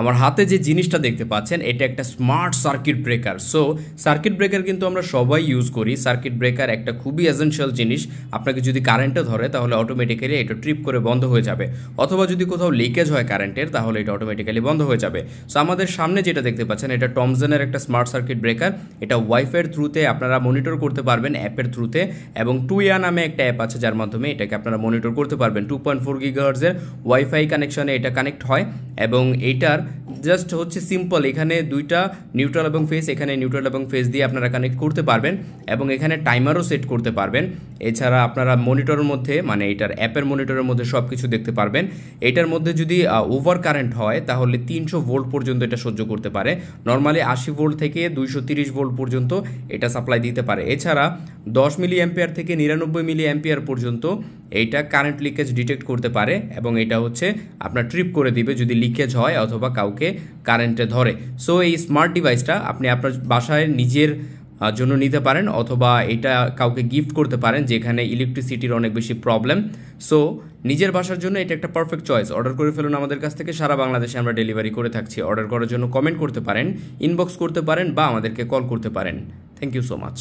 আমার হাতে যে জিনিসটা দেখতে পাচ্ছেন এটা একটা smart circuit breaker. So circuit breaker কিন্তু আমরা সবাই ইউজ করি। সার্কিট ব্রেকার একটা খুবই এসেনশিয়াল জিনিস। আপনাকে যদি কারেন্টে ধরে তাহলে অটোমেটিক্যালি এটা ট্রিপ করে বন্ধ হয়ে যাবে, অথবা যদি কোথাও লিকেজ হয় কারেন্টের তাহলে এটা অটোমেটিক্যালি বন্ধ হয়ে যাবে। সো আমাদের সামনে যেটা দেখতে পাচ্ছেন এটা টমসনের একটা স্মার্ট সার্কিট ব্রেকার। এটা ওয়াইফাইয়ের থ্রুতে আপনারা মনিটর করতে পারবেন অ্যাপের থ্রুতে, এবং টুইয়া নামে একটা অ্যাপ আছে যার মাধ্যমে এটাকে আপনারা মনিটর করতে পারবেন। 2.4 গিগাহার্টজের ওয়াইফাই কানেকশনে এটা কানেক্ট হয়, এবং এইটার জাস্ট হচ্ছে সিম্পল, এখানে দুইটা নিউট্রাল এবং ফেস, এখানে নিউট্রাল এবং ফেস দিয়ে আপনারা কানেক্ট করতে পারবেন, এবং এখানে টাইমারও সেট করতে পারবেন। এছাড়া আপনারা মনিটরের মধ্যে মানে এটার অ্যাপের মনিটরের মধ্যে সব কিছু দেখতে পারবেন। এটার মধ্যে যদি ওভার কারেন্ট হয় তাহলে 300 ভোল্ট পর্যন্ত এটা সহ্য করতে পারে। নর্মালি 80 ভোল্ট থেকে 230 ভোল্ট পর্যন্ত এটা সাপ্লাই দিতে পারে। এছাড়া 10 মিলি অ্যাম্পিয়ার থেকে 99 মিলি অ্যাম্পিয়ার পর্যন্ত এইটা কারেন্ট লিকেজ ডিটেক্ট করতে পারে, এবং এটা হচ্ছে আপনার ট্রিপ করে দিবে যদি লিকেজ হয় অথবা কাউকে কারেন্টে ধরে। সো এই স্মার্ট ডিভাইসটা আপনি আপনার বাসায় নিজের জন্য নিতে পারেন, অথবা এটা কাউকে গিফট করতে পারেন যেখানে ইলেকট্রিসিটির অনেক বেশি প্রবলেম। সো নিজের বাসার জন্য এটা একটা পারফেক্ট চয়েস। অর্ডার করে ফেলুন আমাদের কাছ থেকে, সারা বাংলাদেশে আমরা ডেলিভারি করে থাকছি। অর্ডার করার জন্য কমেন্ট করতে পারেন, ইনবক্স করতে পারেন, বা আমাদেরকে কল করতে পারেন। Thank you so much.